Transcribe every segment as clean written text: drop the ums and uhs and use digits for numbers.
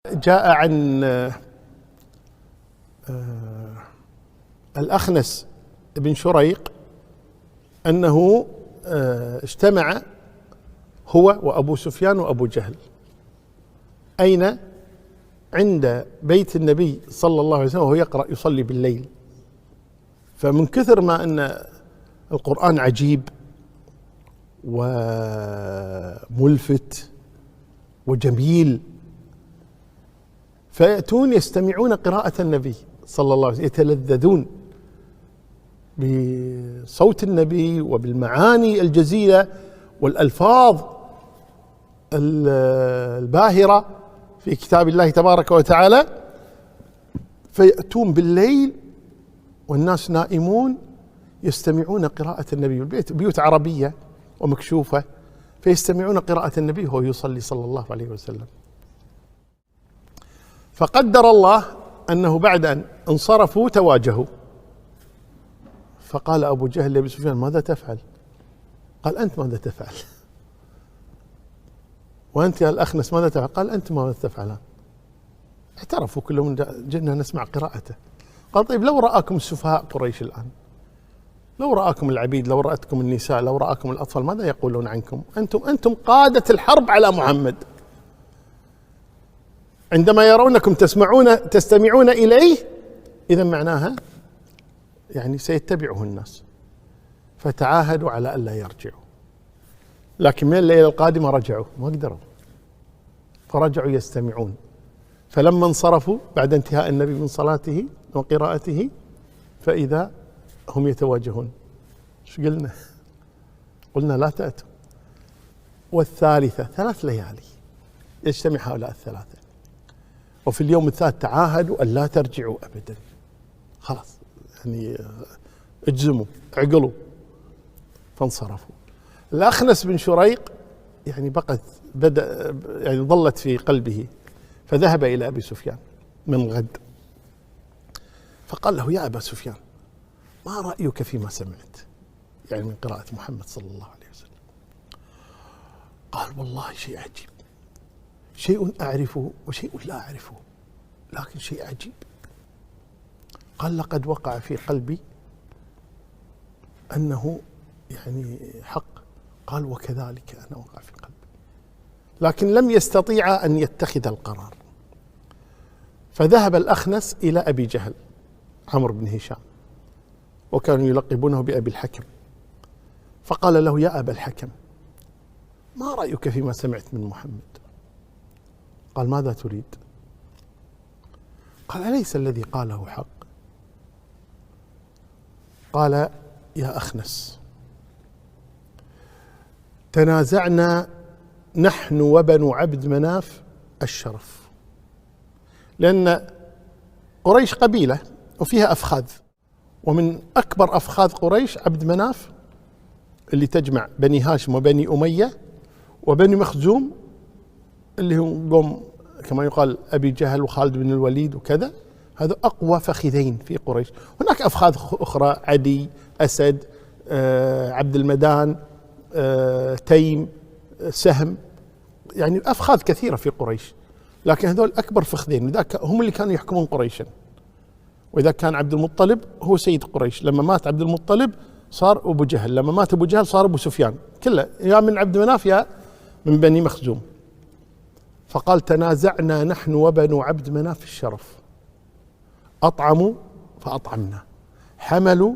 جاء عن الأخنس بن شريق أنه اجتمع هو وأبو سفيان وأبو جهل أين؟ عند بيت النبي صلى الله عليه وسلم وهو يقرأ يصلي بالليل. فمن كثر ما أن القرآن عجيب وملفت وجميل فيأتون يستمعون قراءة النبي صلى الله عليه وسلم، يتلذذون بصوت النبي وبالمعاني الجزيلة والألفاظ الباهرة في كتاب الله تبارك وتعالى. فيأتون بالليل والناس نائمون يستمعون قراءة النبي، بيوت عربية ومكشوفة، فيستمعون قراءة النبي وهو يصلي صلى الله عليه وسلم. فقدر الله أنه بعد أن انصرفوا تواجهوا، فقال أبو جهل لأبي سفيان: ماذا تفعل؟ قال: أنت ماذا تفعل؟ وأنت يا الأخنس ماذا تفعل؟ قال: أنت ماذا تفعلان؟ اعترفوا كلهم: جئنا نسمع قراءته. قال: طيب لو رآكم السفهاء قريش الآن، لو رآكم العبيد، لو رأتكم النساء، لو رآكم الأطفال، ماذا يقولون عنكم؟ أنتم قادة الحرب على محمد، عندما يرونكم تستمعون إليه إذا معناها يعني سيتبعه الناس. فتعاهدوا على ألا يرجعوا، لكن من الليلة القادمة رجعوا، ما قدروا، فرجعوا يستمعون. فلما انصرفوا بعد انتهاء النبي من صلاته وقراءته فإذا هم يتواجهون. شو قلنا؟ قلنا لا تأتوا. والثالثة 3 ليالي يجتمع هؤلاء الثلاثة، وفي اليوم الثالث تعاهدوا أن لا ترجعوا أبدا، خلاص يعني اجزموا عقلوا، فانصرفوا. الأخنس بن شريق يعني يعني ظلت في قلبه، فذهب إلى أبي سفيان من الغد فقال له: يا أبا سفيان، ما رأيك فيما سمعت يعني من قراءة محمد صلى الله عليه وسلم؟ قال: والله شيء عجيب، شيء أعرفه وشيء لا أعرفه، لكن شيء عجيب. قال: لقد وقع في قلبي أنه يعني حق. قال: وكذلك أنا وقع في قلبي، لكن لم يستطيع أن يتخذ القرار. فذهب الأخنس إلى أبي جهل عمرو بن هشام، وكانوا يلقبونه بأبي الحكم، فقال له: يا أبا الحكم، ما رأيك فيما سمعت من محمد؟ قال: ماذا تريد؟ قال: أليس الذي قاله حق؟ قال: يا أخنس، تنازعنا نحن وبنو عبد مناف الشرف، لأن قريش قبيلة وفيها أفخاذ، ومن أكبر أفخاذ قريش عبد مناف اللي تجمع بني هاشم وبني أمية وبني مخزوم اللي هم قوم كما يقال أبي جهل وخالد بن الوليد وكذا، هذا أقوى فخذين في قريش. هناك أفخاذ أخرى: عدي، أسد، عبد المدان، تيم، سهم، يعني أفخاذ كثيرة في قريش، لكن هذول أكبر فخذين، وذاك هم اللي كانوا يحكمون قريشا. وإذا كان عبد المطلب هو سيد قريش، لما مات عبد المطلب صار أبو جهل، لما مات أبو جهل صار أبو سفيان، كله يا من عبد مناف يا من بني مخزوم. فقال: تنازعنا نحن وبنو عبد مناف الشرف، أطعموا فأطعمنا، حملوا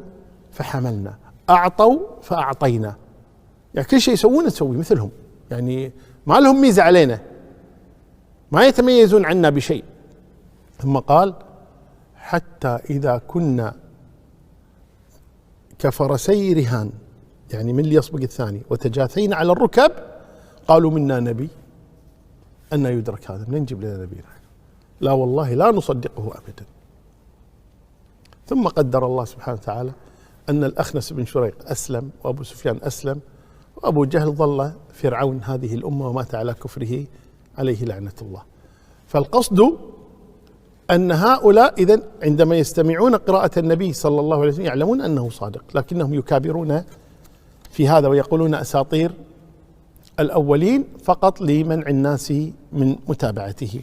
فحملنا، أعطوا فأعطينا، يعني كل شيء يسوونه نسوي مثلهم، يعني ما لهم ميزة علينا، ما يتميزون عنا بشيء. ثم قال: حتى إذا كنا كفرسي رهان، يعني من اللي يسبق الثاني، وتجاثينا على الركب، قالوا: منا نبي، أن يدرك هذا، من نجيب لنا نبينا؟ لا والله لا نصدقه أبدا. ثم قدر الله سبحانه وتعالى أن الأخنس بن شريق أسلم، وأبو سفيان أسلم، وأبو جهل ظل فرعون هذه الأمة ومات على كفره عليه لعنة الله. فالقصد أن هؤلاء إذن عندما يستمعون قراءة النبي صلى الله عليه وسلم يعلمون أنه صادق، لكنهم يكابرون في هذا ويقولون أساطير الأولين فقط لمنع الناس من متابعته.